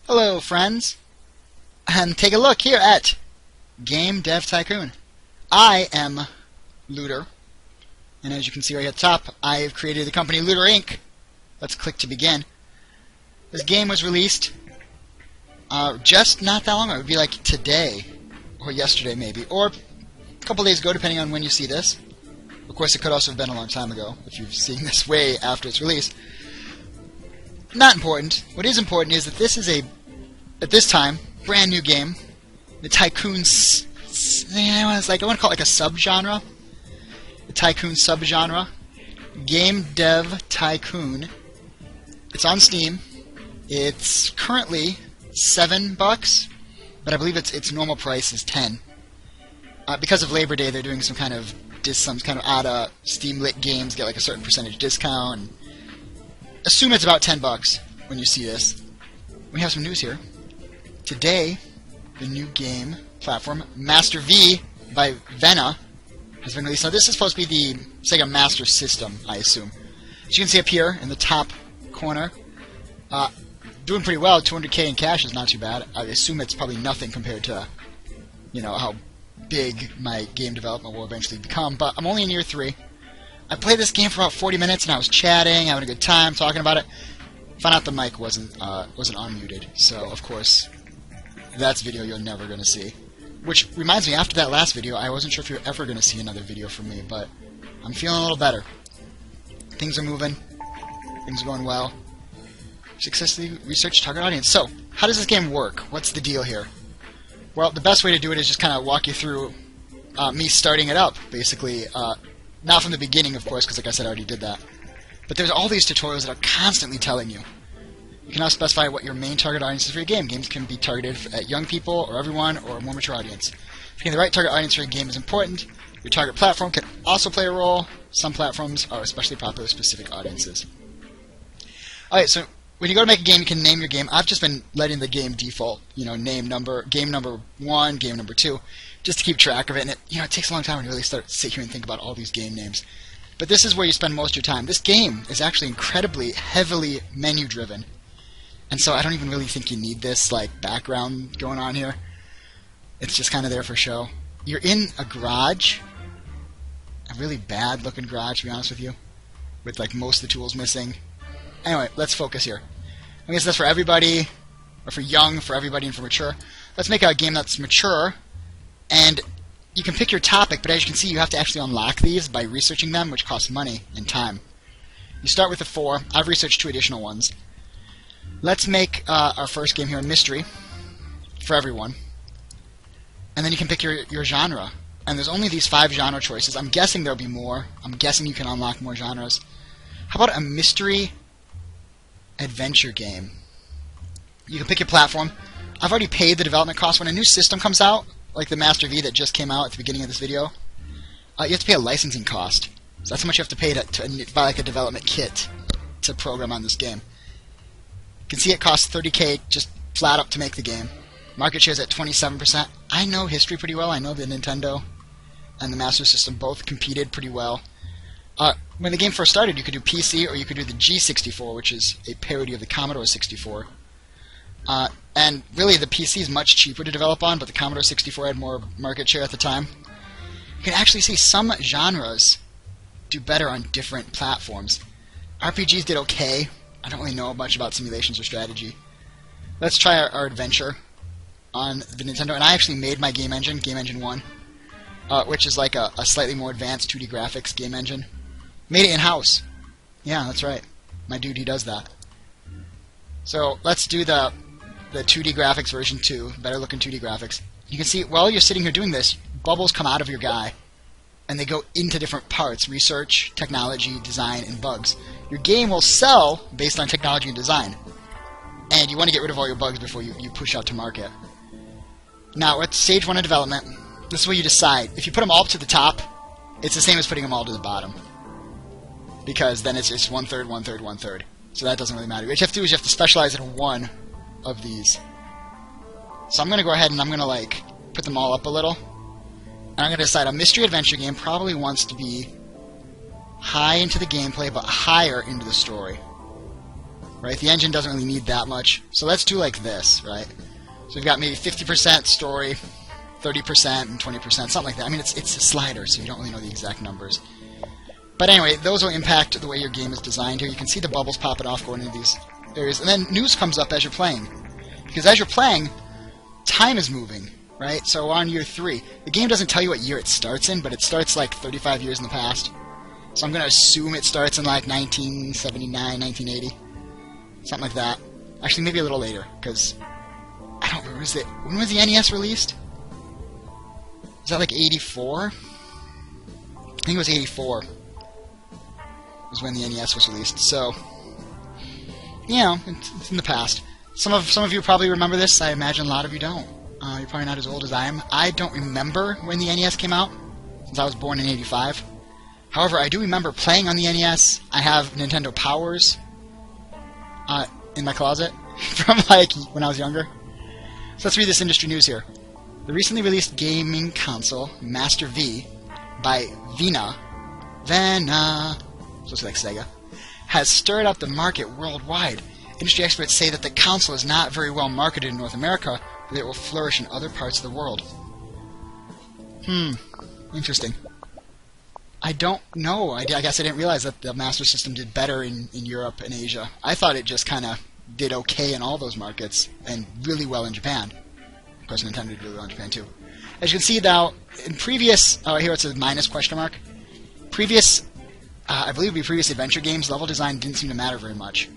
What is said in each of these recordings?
Hello, friends, and take a look here at Game Dev Tycoon. I am Looter, and as you can see right at the top, I have created the company Looter Inc. Let's click to begin. This game was released just not that long ago. It would be like today, or yesterday maybe, or a couple days ago, depending on when you see this. Of course, it could also have been a long time ago, if you've seen this way after its release. Not important. What is important is that this is at this time, brand new game. The Tycoon, I want to call it like a subgenre. The Tycoon subgenre. Game Dev Tycoon. It's on Steam. It's currently $7, but I believe its normal price is $10. Because of Labor Day, they're doing some kind of odd Steam lit games get like a certain percentage discount. And assume it's about $10 when you see this. We have some news here. Today, the new game platform Master V by Vena has been released. Now this is supposed to be the Sega Master System, I assume. As you can see up here in the top corner, doing pretty well. 200k in cash is not too bad. I assume it's probably nothing compared to, how big my game development will eventually become. But I'm only in year 3. I played this game for about 40 minutes, and I was chatting, having a good time, talking about it. Found out the mic wasn't unmuted, so of course, that's a video you're never going to see. Which reminds me, after that last video, I wasn't sure if you're ever going to see another video from me, but I'm feeling a little better. Things are moving. Things are going well. Successfully researched target audience. So, how does this game work? What's the deal here? Well, the best way to do it is just kind of walk you through me starting it up, basically. Not from the beginning, of course, because like I said, I already did that. But there's all these tutorials that are constantly telling you. You can now specify what your main target audience is for your game. Games can be targeted at young people, or everyone, or a more mature audience. Picking the right target audience for your game is important. Your target platform can also play a role. Some platforms are especially popular with specific audiences. Alright, so when you go to make a game, you can name your game. I've just been letting the game default, name number, game number 1, game number 2, just to keep track of it. And it takes a long time when you really sit here and think about all these game names. But this is where you spend most of your time. This game is actually incredibly heavily menu-driven. And so I don't even really think you need this background going on here. It's just kind of there for show. You're in a garage, a really bad-looking garage, to be honest with you, with most of the tools missing. Anyway, let's focus here. I guess that's for everybody, or for young, for everybody, and for mature. Let's make a game that's mature, and you can pick your topic, but as you can see, you have to actually unlock these by researching them, which costs money and time. You start with the 4. I've researched 2 additional ones. Let's make our first game here a mystery for everyone. And then you can pick your genre. And there's only these 5 genre choices. I'm guessing there'll be more. I'm guessing you can unlock more genres. How about a mystery adventure game? You can pick your platform. I've already paid the development cost. When a new system comes out, like the Master V that just came out at the beginning of this video, you have to pay a licensing cost. So that's how much you have to pay to buy a development kit to program on this game. You can see it costs $30k just flat up to make the game. Market share is at 27%. I know history pretty well. I know the Nintendo and the Master System both competed pretty well. When the game first started, you could do PC or you could do the G64, which is a parody of the Commodore 64. And really, the PC is much cheaper to develop on, but the Commodore 64 had more market share at the time. You can actually see some genres do better on different platforms. RPGs did okay. I don't really know much about simulations or strategy. Let's try our adventure on the Nintendo. And I actually made my game engine, Game Engine 1, which is like a slightly more advanced 2D graphics game engine. Made it in-house. Yeah, that's right. My dude, he does that. So let's do the 2D graphics version 2, better looking 2D graphics. You can see, while you're sitting here doing this, bubbles come out of your guy, and they go into different parts: research, technology, design, and bugs. Your game will sell based on technology and design, and you want to get rid of all your bugs before you push out to market. Now, we're at stage 1 of development. This is where you decide. If you put them all up to the top, it's the same as putting them all to the bottom, because then it's 1/3, 1/3, 1/3. So that doesn't really matter. What you have to do is you have to specialize in one of these. So I'm going to go ahead and I'm going to put them all up a little. And I'm going to decide a mystery adventure game probably wants to be high into the gameplay, but higher into the story. right? The engine doesn't really need that much. So let's do like this, right? So we've got maybe 50% story, 30% and 20%, something like that. I mean, it's a slider, so you don't really know the exact numbers. But anyway, those will impact the way your game is designed here. You can see the bubbles popping off going into these areas. And then news comes up as you're playing. Because as you're playing, time is moving, right? So on year 3, the game doesn't tell you what year it starts in, but it starts like 35 years in the past. So I'm going to assume it starts in like 1979, 1980. Something like that. Actually, maybe a little later, because I don't remember. When was the NES released? Is that like 84? I think it was 84. Was when the NES was released. So, you know, it's in the past. Some of you probably remember this. I imagine a lot of you don't. You're probably not as old as I am. I don't remember when the NES came out, since I was born in 85. However, I do remember playing on the NES. I have Nintendo Powers in my closet from like when I was younger. So let's read this industry news here. The recently released gaming console, Master V, by Vena, supposed to be like Sega, has stirred up the market worldwide. Industry experts say that the console is not very well marketed in North America, but it will flourish in other parts of the world. Interesting. I don't know. I guess I didn't realize that the Master System did better in Europe and Asia. I thought it just kind of did okay in all those markets, and really well in Japan. Of course, Nintendo did really well in Japan, too. As you can see now, in previous... here it says minus question mark. Previous... I believe it would be previous adventure games, level design didn't seem to matter very much.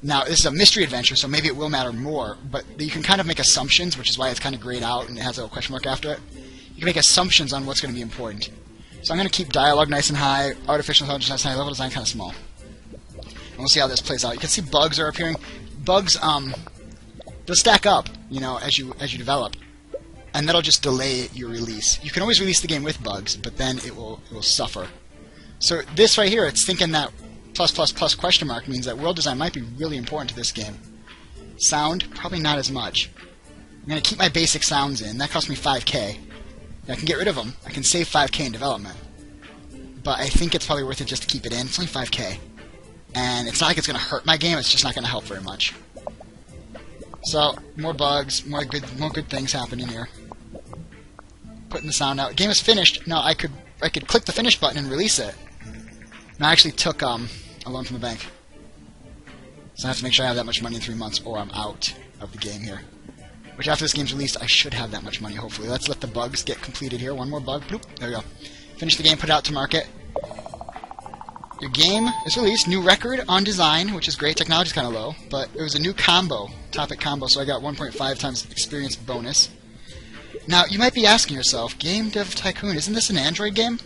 Now, this is a mystery adventure, so maybe it will matter more, but you can kind of make assumptions, which is why it's kind of grayed out and it has a little question mark after it. You can make assumptions on what's going to be important. So I'm going to keep dialogue nice and high, artificial intelligence nice and high, level design kind of small. And we'll see how this plays out. You can see bugs are appearing. Bugs, they'll stack up, you know, as you develop. And that'll just delay your release. You can always release the game with bugs, but then it will suffer. So this right here, it's thinking that +++ question mark means that world design might be really important to this game. Sound, probably not as much. I'm going to keep my basic sounds in. That cost me 5K. I can get rid of them. I can save 5K in development. But I think it's probably worth it just to keep it in. It's only 5K. And it's not like it's going to hurt my game, it's just not going to help very much. So, more bugs, more good things happening here. Putting the sound out. Game is finished. Now I could click the finish button and release it. And I actually took a loan from the bank. So I have to make sure I have that much money in 3 months or I'm out of the game here. Which after this game's released, I should have that much money, hopefully. Let's let the bugs get completed here. One more bug. Bloop. There we go. Finish the game, put it out to market. Your game is released. New record on design, which is great. Technology's kind of low, but it was a new combo, topic combo, so I got 1.5 times experience bonus. Now, you might be asking yourself, Game Dev Tycoon, isn't this an Android game?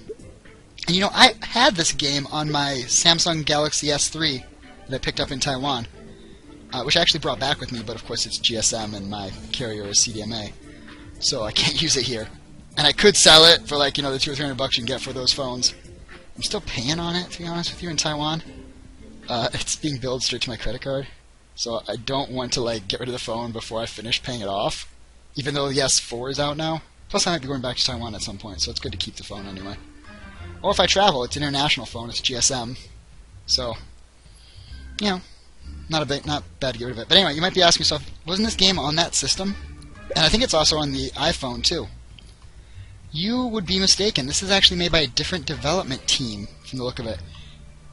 And you know, I had this game on my Samsung Galaxy S3 that I picked up in Taiwan, which I actually brought back with me, but of course it's GSM and my carrier is CDMA, so I can't use it here. And I could sell it for like, you know, the $200 or $300 you can get for those phones. I'm still paying on it, to be honest with you, in Taiwan. It's being billed straight to my credit card, so I don't want to like get rid of the phone before I finish paying it off, even though the S4 is out now. Plus I might be going back to Taiwan at some point, so it's good to keep the phone anyway. Or if I travel, it's an international phone, it's GSM, so, you know, not bad to get rid of it. But anyway, you might be asking yourself, wasn't this game on that system? And I think it's also on the iPhone too. You would be mistaken. This is actually made by a different development team, from the look of it.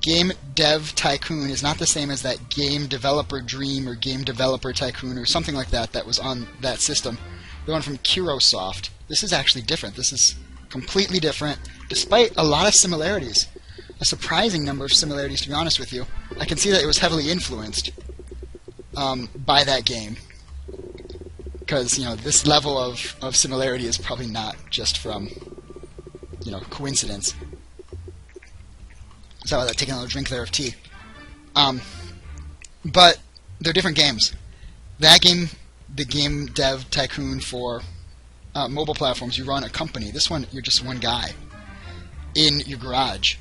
Game Dev Tycoon is not the same as that Game Developer Dream or Game Developer Tycoon or something like that that was on that system. The one from Kurosoft. This is actually different. This is completely different, despite a lot of similarities. A surprising number of similarities, to be honest with you. I can see that it was heavily influenced by that game. Because, you know, this level of similarity is probably not just from, you know, coincidence. Sorry about that, taking a little drink there of tea. But they're different games. That game, the Game Dev Tycoon for mobile platforms, you run a company. This one, you're just one guy in your garage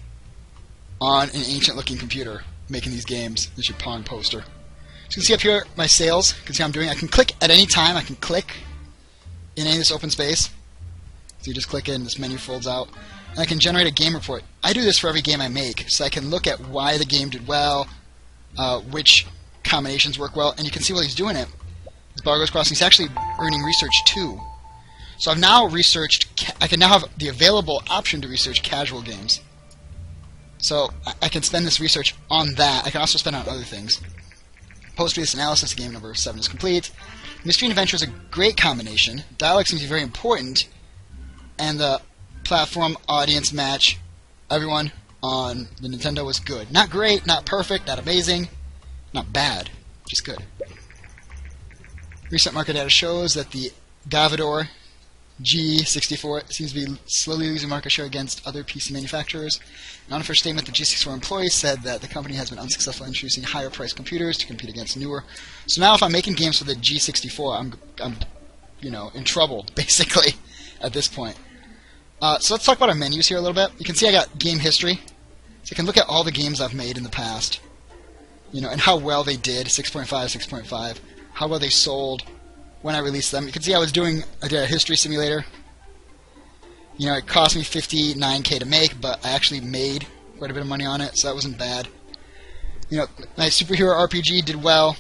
on an ancient-looking computer making these games. This is your Pong poster. So you can see up here my sales. You can see how I'm doing. I can click at any time. I can click in any of this open space. So you just click in, this menu folds out. And I can generate a game report. I do this for every game I make, so I can look at why the game did well, which combinations work well, and you can see while he's doing it, as bar goes across, he's actually earning research too. So I've now researched, I can now have the available option to research casual games. So I can spend this research on that. I can also spend it on other things. Post-release analysis, game number 7 is complete. Mystery and adventure is a great combination. Dialogue seems to be very important. And the platform audience match, everyone on the Nintendo was good. Not great, not perfect, not amazing, not bad, just good. Recent market data shows that the Gavador G64 seems to be slowly losing market share against other PC manufacturers. An unofficial statement, the G64 employees said that the company has been unsuccessful in introducing higher-priced computers to compete against newer. So now, if I'm making games for the G64, I'm in trouble basically at this point. So let's talk about our menus here a little bit. You can see I got game history, so you can look at all the games I've made in the past, and how well they did. 6.5, 6.5, how well they sold when I released them. You can see I did a history simulator. It cost me $59K to make, but I actually made quite a bit of money on it, so that wasn't bad. My superhero RPG did well.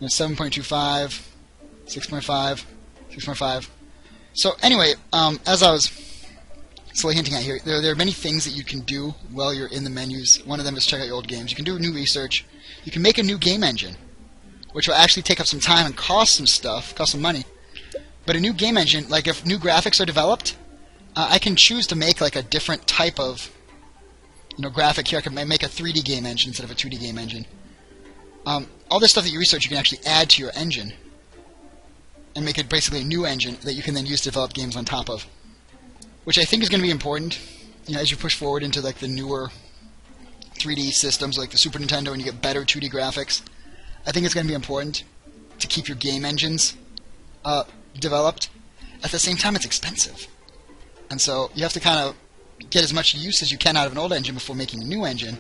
7.25, 6.5, 6.5. So anyway, as I was slowly hinting at here, there are many things that you can do while you're in the menus. One of them is check out your old games. You can do new research. You can make a new game engine, which will actually take up some time and cost some money. But a new game engine, like if new graphics are developed, I can choose to make like a different type of graphic here. I can make a 3D game engine instead of a 2D game engine. All this stuff that you research, you can actually add to your engine and make it basically a new engine that you can then use to develop games on top of, which I think is going to be important as you push forward into like the newer 3D systems like the Super Nintendo and you get better 2D graphics. I think it's going to be important to keep your game engines developed. At the same time, it's expensive. And so you have to kind of get as much use as you can out of an old engine before making a new engine.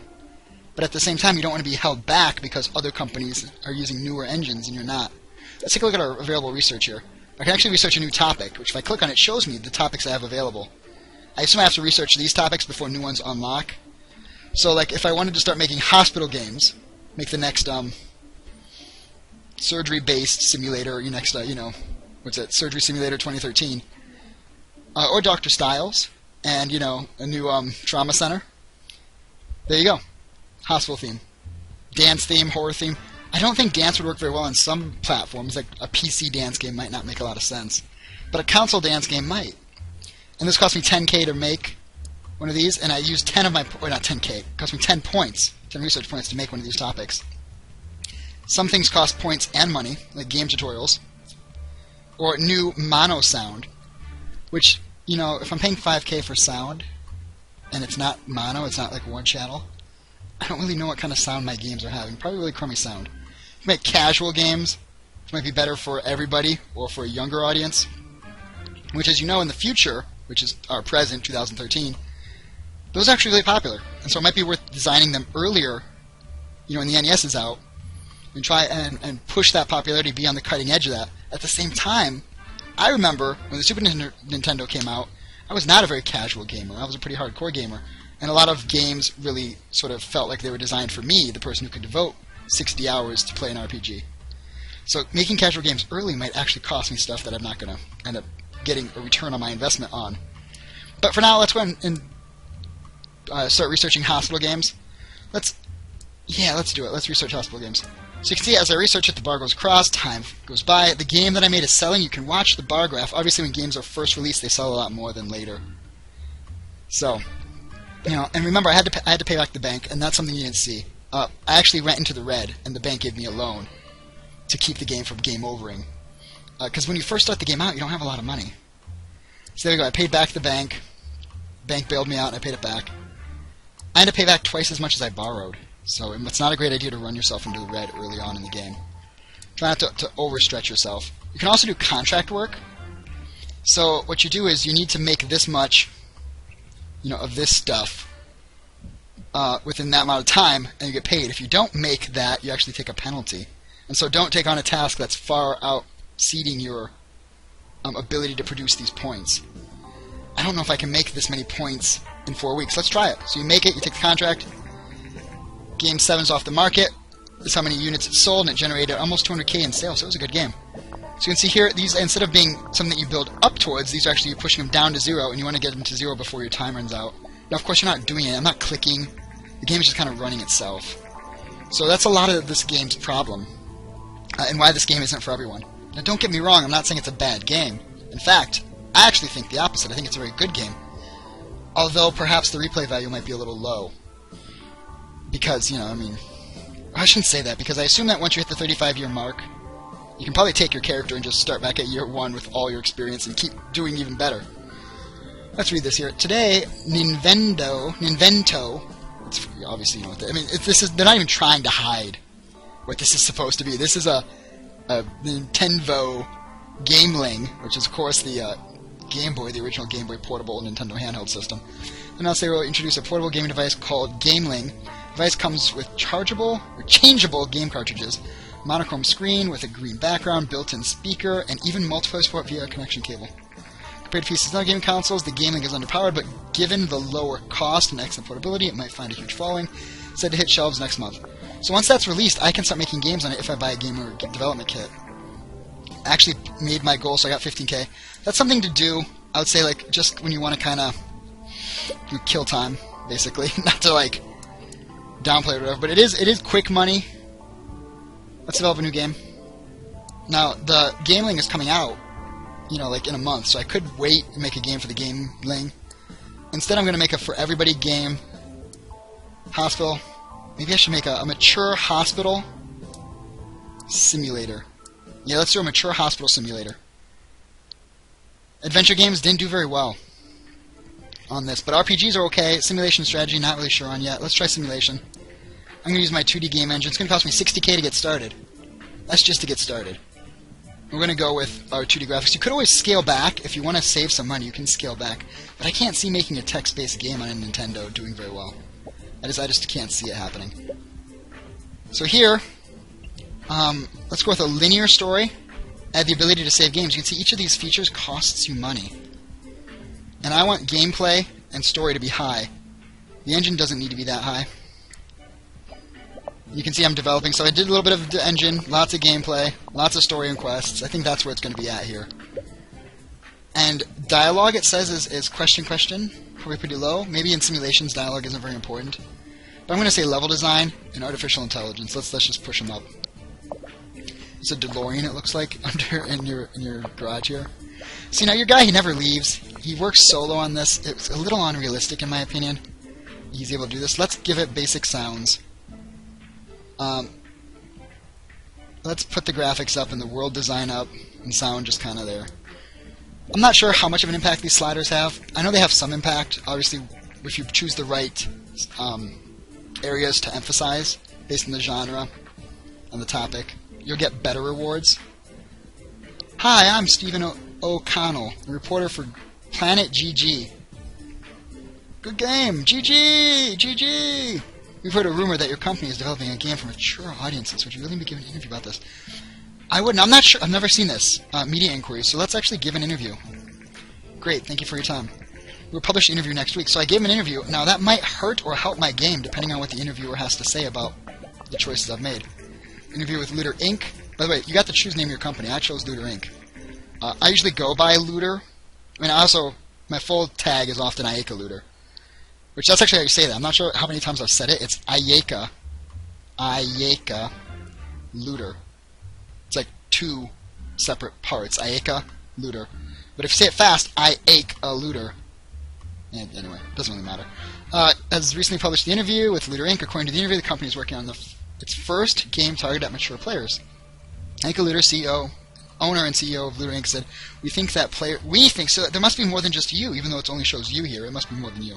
But at the same time, you don't want to be held back because other companies are using newer engines and you're not. Let's take a look at our available research here. I can actually research a new topic, which if I click on it, shows me the topics I have available. I assume I have to research these topics before new ones unlock. So like if I wanted to start making hospital games, make the next surgery-based simulator, Surgery Simulator 2013, or Dr. Styles, and a new trauma center. There you go, hospital theme, dance theme, horror theme. I don't think dance would work very well on some platforms. Like a PC dance game might not make a lot of sense, but a console dance game might. And this cost me 10K to make one of these, and I used 10 of my, or not 10K, it cost me 10 points, 10 research points to make one of these topics. Some things cost points and money, like game tutorials, or new mono sound, which, if I'm paying 5K for sound, and it's not mono, it's not like one channel, I don't really know what kind of sound my games are having. Probably really crummy sound. You make casual games, which might be better for everybody, or for a younger audience, which as you know in the future, which is our present, 2013, those are actually really popular. And so it might be worth designing them earlier, when the NES is out, and try and push that popularity, be on the cutting edge of that. At the same time, I remember when the Super Nintendo came out, I was not a very casual gamer. I was a pretty hardcore gamer. And a lot of games really sort of felt like they were designed for me, the person who could devote 60 hours to play an RPG. So making casual games early might actually cost me stuff that I'm not going to end up getting a return on my investment on. But for now, let's go ahead and start researching hospital games. Let's do it. Let's research hospital games. So you can see as I research it, the bar goes across, time goes by. The game that I made is selling. You can watch the bar graph. Obviously, when games are first released, they sell a lot more than later. So, and remember, I had to pay back the bank, and that's something you didn't see. I actually went into the red, and the bank gave me a loan to keep the game from game overing. Because when you first start the game out, you don't have a lot of money. So there we go. I paid back the bank. Bank bailed me out, and I paid it back. I had to pay back twice as much as I borrowed. So it's not a great idea to run yourself into the red early on in the game. Try not to overstretch yourself. You can also do contract work. So what you do is you need to make this much, of this stuff within that amount of time, and you get paid. If you don't make that, you actually take a penalty. And so don't take on a task that's far exceeding your ability to produce these points. I don't know if I can make this many points in 4 weeks. Let's try it. So you make it, you take the contract. Game 7's off the market. This is how many units it sold, and it generated almost 200k in sales, so it was a good game. So you can see here, these, instead of being something that you build up towards, these are actually you're pushing them down to 0, and you want to get them to 0 before your time runs out. Now, of course, you're not doing it. I'm not clicking. The game is just kind of running itself. So that's a lot of this game's problem, and why this game isn't for everyone. Now, don't get me wrong. I'm not saying it's a bad game. In fact, I actually think the opposite. I think it's a very good game. Although, perhaps the replay value might be a little low. Because, you know, I mean, I shouldn't say that, because I assume that once you hit the 35-year mark, you can probably take your character and just start back at year 1 with all your experience and keep doing even better. Let's read this here. Today, Ninvento, it's obviously, you know what I mean, this is, they're not even trying to hide what this is supposed to be. This is a Nintendo Gameling, which is, of course, the Game Boy, the original Game Boy portable Nintendo handheld system. And now they will introduce a portable gaming device called Gameling. The device comes with chargeable or changeable game cartridges, monochrome screen with a green background, built-in speaker, and even multiplayer support via a connection cable. Compared to PCs and other gaming consoles, the Gameling is underpowered, but given the lower cost and excellent portability, it might find a huge following. It's said to hit shelves next month. So once that's released, I can start making games on it if I buy a gamer development kit. I actually made my goal, so I got 15k. That's something to do, I would say, like, just when you want to kind of kill time, basically. Not to, like, downplay it or whatever, but it is quick money. Let's develop a new game. Now, the Gameling is coming out, you know, like in a month, so I could wait and make a game for the Gameling. Instead, I'm going to make a for everybody game. Hospital. Maybe I should make a mature hospital simulator. Yeah, let's do a mature hospital simulator. Adventure games didn't do very well on this, but RPGs are okay. Simulation strategy, not really sure on yet. Let's try simulation. I'm going to use my 2D game engine. It's going to cost me 60k to get started. That's just to get started. We're going to go with our 2D graphics. You could always scale back. If you want to save some money, you can scale back. But I can't see making a text-based game on a Nintendo doing very well. I just can't see it happening. So here, let's go with a linear story. Add the ability to save games. You can see each of these features costs you money. And I want gameplay and story to be high. The engine doesn't need to be that high. You can see I'm developing, so I did a little bit of the engine, lots of gameplay, lots of story and quests. I think that's where it's going to be at here. And dialogue, it says, is question, probably pretty low. Maybe in simulations, dialogue isn't very important. But I'm going to say level design and artificial intelligence. Let's just push them up. It's a DeLorean, it looks like, under in your garage here. See, now your guy, he never leaves. He works solo on this. It's a little unrealistic, in my opinion. He's able to do this. Let's give it basic sounds. Let's put the graphics up and the world design up and sound just kind of there. I'm not sure how much of an impact these sliders have. I know they have some impact. Obviously, if you choose the right areas to emphasize based on the genre and the topic, you'll get better rewards. Hi, I'm Stephen O'Connell, a reporter for Planet GG. Good game! GG! GG! We've heard a rumor that your company is developing a game for mature audiences. Would you really be giving an interview about this? I wouldn't. I'm not sure. I've never seen this. Media inquiries. So let's actually give an interview. Great. Thank you for your time. We'll publish the interview next week. So I gave him an interview. Now, that might hurt or help my game, depending on what the interviewer has to say about the choices I've made. Interview with Looter Inc. By the way, you got to choose the name of your company. I chose Looter Inc. I usually go by Looter. I mean, also, my full tag is often Ayeka Looter. Which, that's actually how you say that. I'm not sure how many times I've said it. It's Ayeka. Ayeka Looter. It's like two separate parts. Ayeka Looter. But if you say it fast, I ache a looter. And anyway, doesn't really matter. Has recently published the interview with Looter Inc. According to the interview, the company is working on its first game targeted at mature players. Ayeka Looter, owner and CEO of Looter Inc. said, we think so there must be more than just you, even though it only shows you here. It must be more than you.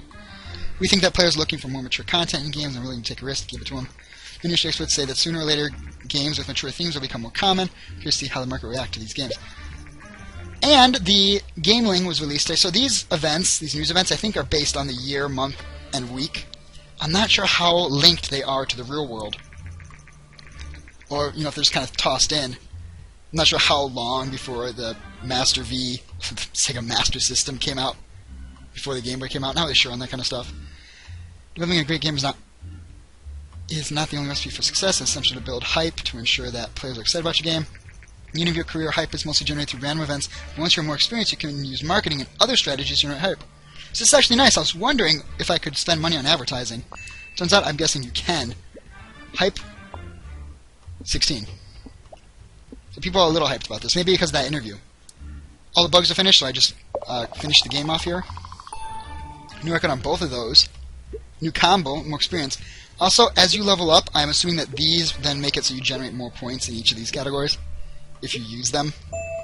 We think that players looking for more mature content in games and willing to take a risk to give it to them. Industry experts say that sooner or later, games with mature themes will become more common. Curious to see how the market reacts to these games. And the Gameling was released today. So these events, these news events, I think are based on the year, month, and week. I'm not sure how linked they are to the real world. Or, if they're just kind of tossed in. I'm not sure how long before the Master V, Sega Master System came out. Before the Game Boy came out. Not really sure on that kind of stuff. Developing a great game is not... is not the only recipe for success. It's essential to build hype to ensure that players are excited about your game. In the beginning of your career, hype is mostly generated through random events. And once you're more experienced, you can use marketing and other strategies to generate hype. So this is actually nice. I was wondering if I could spend money on advertising. Turns out I'm guessing you can. Hype 16. So people are a little hyped about this. Maybe because of that interview. All the bugs are finished, so I just finished the game off here. New record on both of those. New combo, more experience. Also, as you level up, I'm assuming that these then make it so you generate more points in each of these categories if you use them.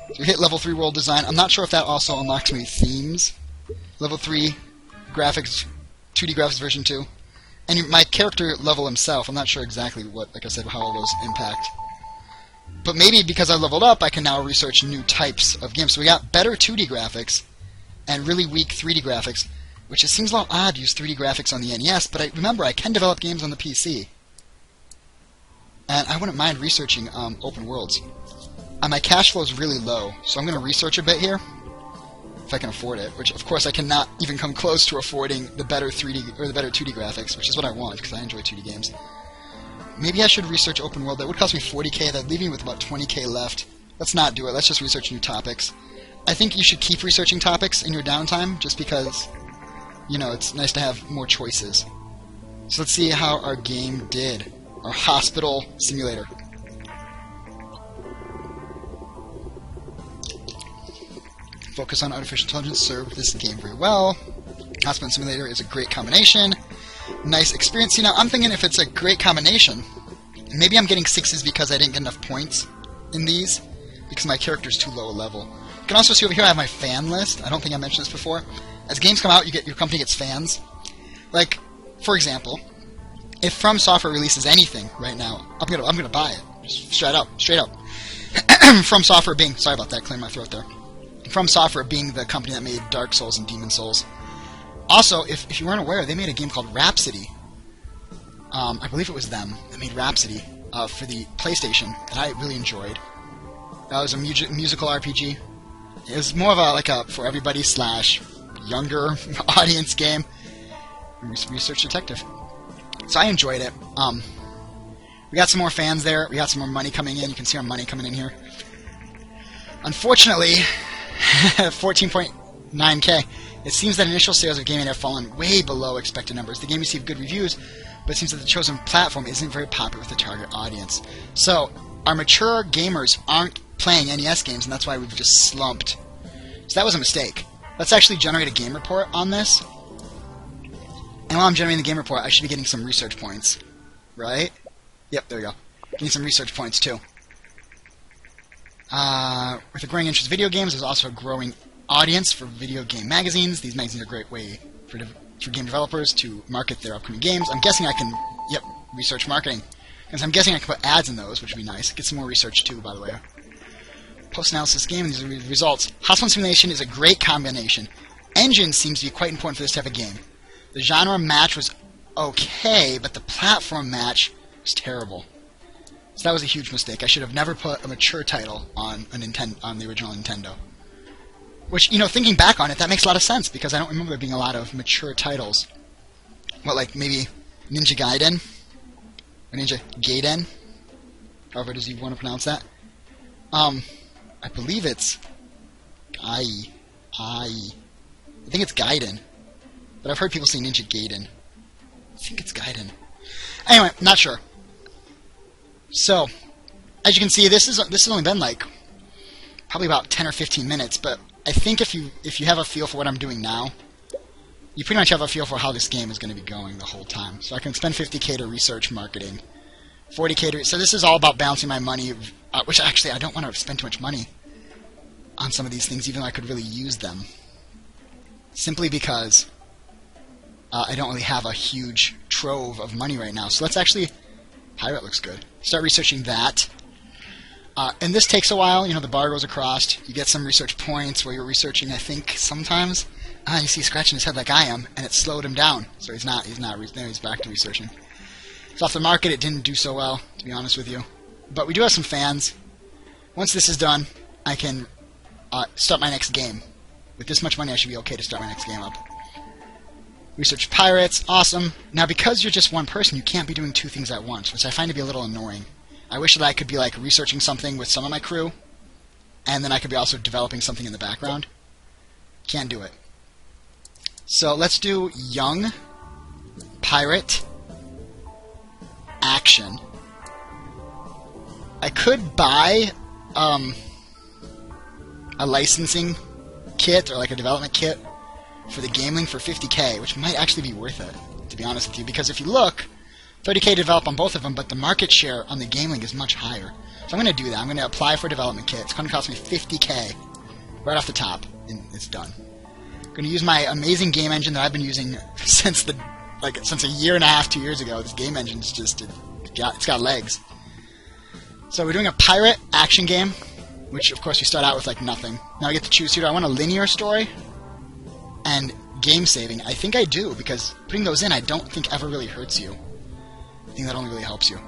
So you hit level 3 world design. I'm not sure if that also unlocks me themes. Level 3 graphics, 2D graphics version 2. And my character level himself, I'm not sure exactly what, like I said, how all those impact. But maybe because I leveled up, I can now research new types of games. So we got better 2D graphics and really weak 3D graphics, which it seems a lot odd to use 3D graphics on the NES, but remember, I can develop games on the PC. And I wouldn't mind researching open worlds. My cash flow is really low, so I'm going to research a bit here, if I can afford it, which of course I cannot even come close to affording the better 3D or the better 2D graphics, which is what I want, because I enjoy 2D games. Maybe I should research open world. That would cost me 40k, that'd leave me with about 20k left. Let's not do it, let's just research new topics. I think you should keep researching topics in your downtime, just because, you know, it's nice to have more choices. So let's see how our game did. Our hospital simulator. Focus on artificial intelligence served this game very well. Hospital simulator is a great combination. Nice experience. See, now I'm thinking if it's a great combination, maybe I'm getting 6s because I didn't get enough points in these, because my character's too low a level. You can also see over here I have my fan list. I don't think I mentioned this before. As games come out, your company gets fans. Like, for example, if From Software releases anything right now, I'm gonna buy it. Just straight up. From Software being, sorry about that, clearing my throat there. From Software being the company that made Dark Souls and Demon Souls. Also, if you weren't aware, they made a game called Rhapsody. I believe it was them that made Rhapsody for the PlayStation that I really enjoyed. That was a musical RPG. It was more of a for everybody / younger audience game. Research detective. So I enjoyed it. We got some more fans there. We got some more money coming in. You can see our money coming in here. Unfortunately, 14.9k. It seems that initial sales of gaming have fallen way below expected numbers. The game received good reviews, but it seems that the chosen platform isn't very popular with the target audience. So, our mature gamers aren't playing NES games, and that's why we've just slumped. So that was a mistake. Let's actually generate a game report on this. And while I'm generating the game report, I should be getting some research points. Right? Yep, there we go. Getting some research points, too. With a growing interest in video games, there's also a growing audience for video game magazines. These magazines are a great way for game developers to market their upcoming games. I'm guessing I can, research marketing. Because I'm guessing I can put ads in those, which would be nice. Get some more research too, by the way. Post-analysis game, these are the results. Hospital simulation is a great combination. Engine seems to be quite important for this type of game. The genre match was okay, but the platform match was terrible. So that was a huge mistake. I should have never put a mature title on on the original Nintendo. Which, thinking back on it, that makes a lot of sense, because I don't remember there being a lot of mature titles. What, like maybe Ninja Gaiden? Or Ninja Gaiden? However does you want to pronounce that? I believe it's I think it's Gaiden. But I've heard people say Ninja Gaiden. I think it's Gaiden. Anyway, not sure. So, as you can see, this has only been probably about 10 or 15 minutes, but I think if you have a feel for what I'm doing now, you pretty much have a feel for how this game is going to be going the whole time. So I can spend 50k to research marketing, 40k to... So this is all about balancing my money, which actually I don't want to spend too much money on some of these things, even though I could really use them. Simply because I don't really have a huge trove of money right now. So let's actually... Pirate looks good. Start researching that. And this takes a while. The bar goes across. You get some research points while you're researching, I think, sometimes. You see scratching his head like I am, and it slowed him down. So he's now he's back to researching. It's off the market. It didn't do so well, to be honest with you. But we do have some fans. Once this is done, I can start my next game. With this much money, I should be okay to start my next game up. Research pirates, awesome. Now, because you're just one person, you can't be doing two things at once, which I find to be a little annoying. I wish that I could be like researching something with some of my crew, and then I could be also developing something in the background. Can't do it. So let's do young, pirate, action. I could buy a licensing kit or like a development kit for the Gameling for 50k, which might actually be worth it, to be honest with you, because if you look, 30k to develop on both of them, but the market share on the Gameling is much higher. So I'm going to do that. I'm going to apply for a development kit. It's going to cost me 50k right off the top, and it's done. I'm going to use my amazing game engine that I've been using since a year and a half, 2 years ago. This game engine's just it's got legs. So we're doing a pirate action game, which of course we start out with like nothing. Now I get to choose here. Do I want a linear story and game saving? I think I do, because putting those in I don't think ever really hurts you. I think that only really helps you.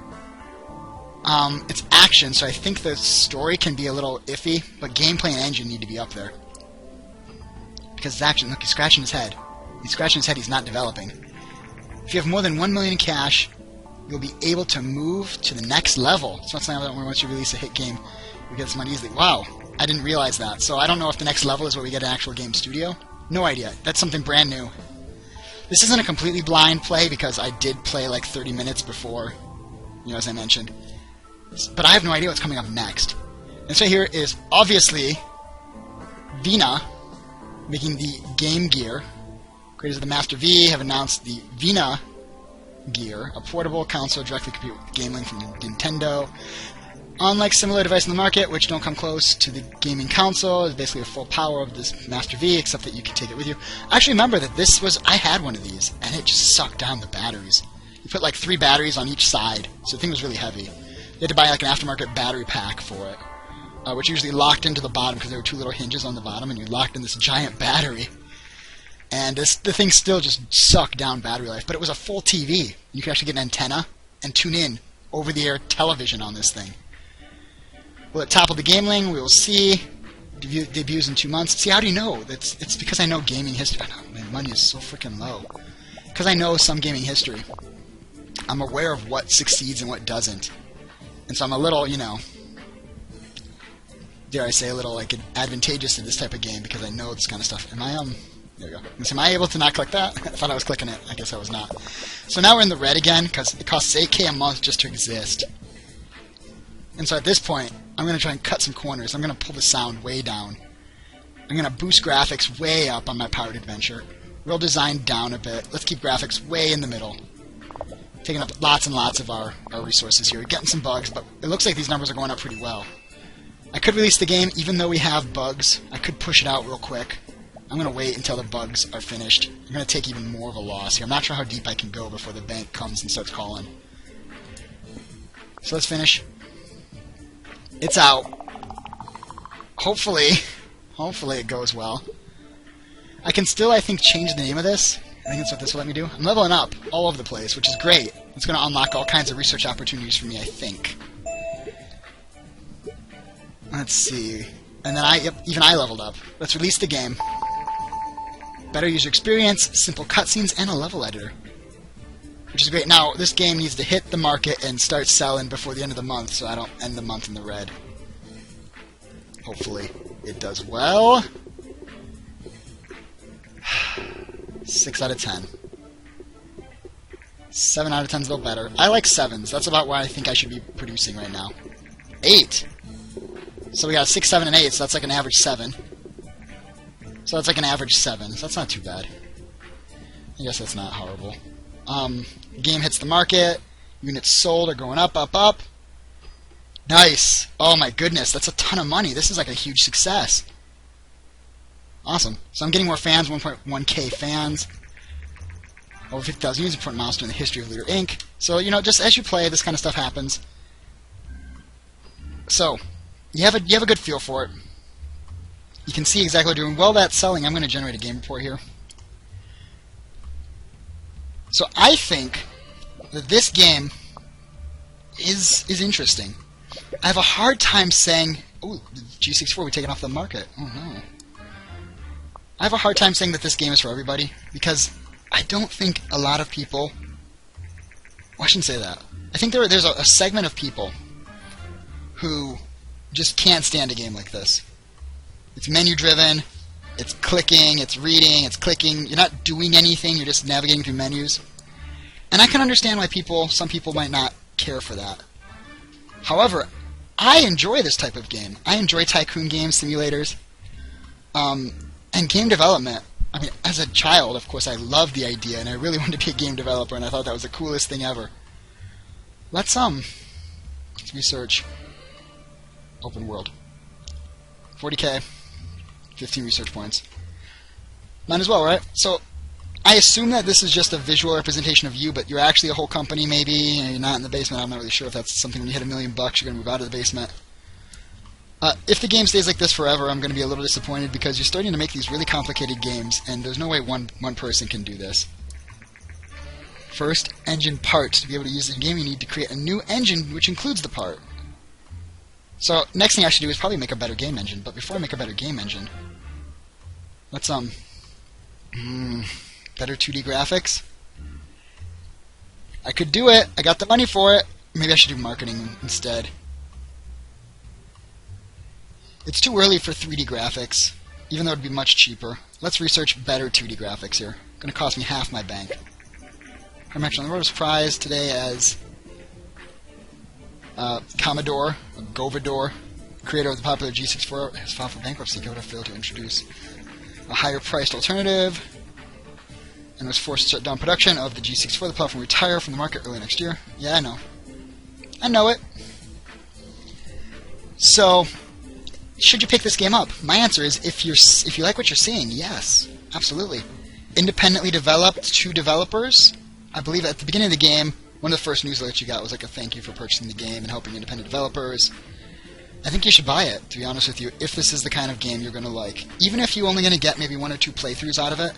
It's action, so I think the story can be a little iffy, but gameplay and engine need to be up there. Because it's action. Look, he's scratching his head. He's scratching his head, he's not developing. If you have more than 1 million in cash, you'll be able to move to the next level. So that's not once you release a hit game, you get this money easily. Wow, I didn't realize that. So I don't know if the next level is where we get an actual game studio. No idea. That's something brand new. This isn't a completely blind play, because I did play like 30 minutes before, as I mentioned. But I have no idea what's coming up next. And so here is, obviously, Vina making the Game Gear. Creators of the Master V have announced the Vina Gear, a portable console directly compute with Gameling from Nintendo. Unlike similar devices in the market, which don't come close to the gaming console, it's basically the full power of this Master V, except that you can take it with you. I actually remember that I had one of these, and it just sucked down the batteries. You put like 3 batteries on each side, so the thing was really heavy. You had to buy like an aftermarket battery pack for it, which usually locked into the bottom because there were 2 little hinges on the bottom, and you locked in this giant battery. And the thing still just sucked down battery life, but it was a full TV. You could actually get an antenna and tune in over-the-air television on this thing. Will it topple the Gameling? We will see. Debuts in 2 months. See, how do you know? It's because I know gaming history. I know, my money is so freaking low. Because I know some gaming history. I'm aware of what succeeds and what doesn't. And so I'm a little, dare I say, a little like advantageous in this type of game because I know this kind of stuff. There we go. Am I able to not click that? I thought I was clicking it. I guess I was not. So now we're in the red again because it costs 8k a month just to exist. And so at this point, I'm going to try and cut some corners. I'm going to pull the sound way down. I'm going to boost graphics way up on my Pirate Adventure. World design down a bit. Let's keep graphics way in the middle. Taking up lots and lots of our resources here. We're getting some bugs, but it looks like these numbers are going up pretty well. I could release the game even though we have bugs. I could push it out real quick. I'm going to wait until the bugs are finished. I'm going to take even more of a loss here. I'm not sure how deep I can go before the bank comes and starts calling. So let's finish. It's out. Hopefully it goes well. I can still, I think, change the name of this. I think that's what this will let me do. I'm leveling up all over the place, which is great. It's going to unlock all kinds of research opportunities for me, I think. Let's see. And then even I leveled up. Let's release the game. Better user experience, simple cutscenes, and a level editor. Which is great. Now, this game needs to hit the market and start selling before the end of the month, so I don't end the month in the red. Hopefully it does well. 6 out of 10. 7 out of 10 is a little better. I like 7s. That's about what I think I should be producing right now. 8! So we got 6, 7, and 8, so that's like an average 7. So that's like an average 7. So that's not too bad. I guess that's not horrible. Game hits the market. Units sold are going up, up, up. Nice! Oh my goodness, that's a ton of money. This is like a huge success. Awesome. So I'm getting more fans, 1.1k fans. Over 50,000 users, important milestone in the history of Looter Inc. So, just as you play, this kind of stuff happens. So, you have a good feel for it. You can see exactly what we're doing. While that's selling, I'm going to generate a game report here. So I think that this game is interesting. I have a hard time saying... Oh, G64, we taken off the market. Oh, no. I have a hard time saying that this game is for everybody, because I don't think a lot of people... Well, I shouldn't say that. I think there's a segment of people who just can't stand a game like this. It's menu-driven, it's clicking, it's reading, it's clicking. You're not doing anything, you're just navigating through menus. And I can understand why some people might not care for that. However, I enjoy this type of game. I enjoy tycoon games, simulators, and game development. I mean, as a child, of course, I loved the idea, and I really wanted to be a game developer, and I thought that was the coolest thing ever. Let's research open world. 40k, 15 research points. Might as well, right? So, I assume that this is just a visual representation of you, but you're actually a whole company, maybe, and you're not in the basement. I'm not really sure if that's something when you hit $1 million, you're going to move out of the basement. If the game stays like this forever, I'm going to be a little disappointed because you're starting to make these really complicated games, and there's no way one person can do this. First, engine parts. To be able to use the game, you need to create a new engine which includes the part. So, next thing I should do is probably make a better game engine, but before I make a better game engine, let's, better 2D graphics? I could do it. I got the money for it. Maybe I should do marketing instead. It's too early for 3D graphics, even though it would be much cheaper. Let's research better 2D graphics here. It's going to cost me half my bank. I'm actually on the road of surprise today as Commodore, Govador, creator of the popular G64, has filed for bankruptcy. Govador failed to introduce a higher-priced alternative and was forced to shut down production of the G64. The platform will retire from the market early next year. Yeah, I know. I know it. So, should you pick this game up? My answer is, if you like what you're seeing, yes, absolutely. Independently developed, 2 developers. I believe at the beginning of the game, one of the first newsletters you got was like a thank you for purchasing the game and helping independent developers. I think you should buy it, to be honest with you, if this is the kind of game you're going to like. Even if you're only going to get maybe 1 or 2 playthroughs out of it.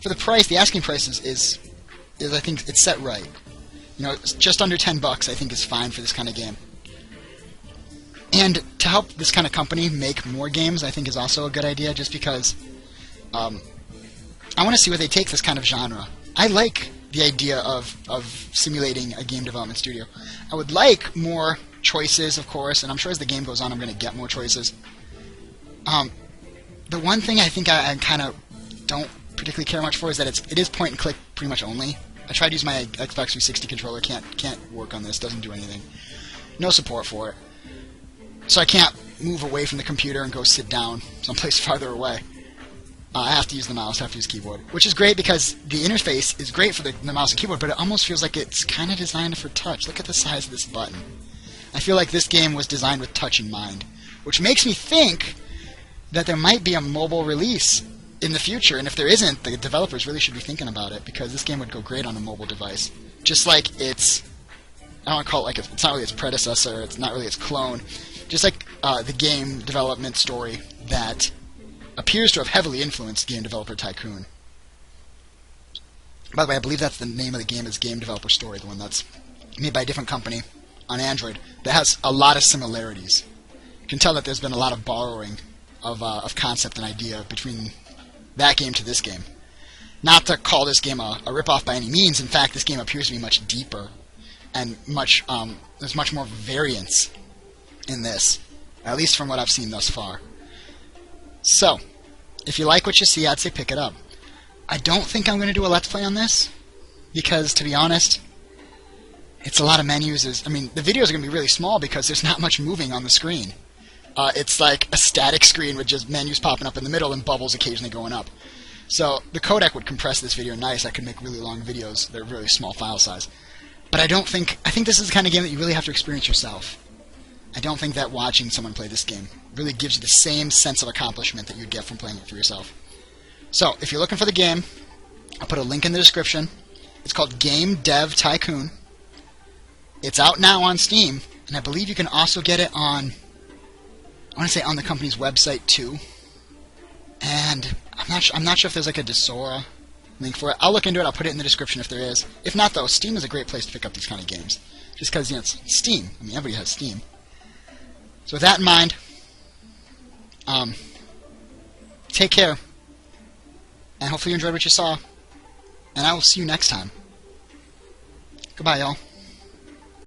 For the price, the asking price is I think it's set right. You know, just under $10 I think is fine for this kind of game. And to help this kind of company make more games, I think is also a good idea, just because I want to see where they take this kind of genre. I like the idea of simulating a game development studio. I would like more choices, of course, and I'm sure as the game goes on I'm going to get more choices. The one thing I think I kind of don't particularly care much for is that it is point and click pretty much only. I tried to use my Xbox 360 controller, can't work on this, doesn't do anything. No support for it. So I can't move away from the computer and go sit down someplace farther away. I have to use the mouse, I have to use keyboard. Which is great because the interface is great for the mouse and keyboard, but it almost feels like it's kind of designed for touch. Look at the size of this button. I feel like this game was designed with touch in mind. Which makes me think that there might be a mobile release in the future, and if there isn't, the developers really should be thinking about it, because this game would go great on a mobile device. Just like its... I don't want to call it like... It's not really its predecessor, it's not really its clone. Just like the game development story that appears to have heavily influenced Game Developer Tycoon. By the way, I believe that's the name of the game, is Game Developer Story, the one that's made by a different company on Android, that has a lot of similarities. You can tell that there's been a lot of borrowing of concept and idea between that game to this game. Not to call this game a ripoff by any means. In fact, this game appears to be much deeper and there's much more variance in this, at least from what I've seen thus far. So, if you like what you see, I'd say pick it up. I don't think I'm going to do a Let's Play on this, because, to be honest, it's a lot of menus. I mean, the videos are going to be really small because there's not much moving on the screen. It's like a static screen with just menus popping up in the middle and bubbles occasionally going up. So, the codec would compress this video nice. I could make really long videos that are really small file size. But I think this is the kind of game that you really have to experience yourself. I don't think that watching someone play this game really gives you the same sense of accomplishment that you'd get from playing it for yourself. So, if you're looking for the game, I'll put a link in the description. It's called Game Dev Tycoon. It's out now on Steam, and I believe you can also get it on, I want to say on the company's website too. And I'm not sure if there's like a Desora link for it. I'll look into it, I'll put it in the description if there is. If not though, Steam is a great place to pick up these kind of games. Just because, you know, it's Steam. I mean, everybody has Steam. So with that in mind, take care, and hopefully you enjoyed what you saw. and I will see you next time. Goodbye, y'all.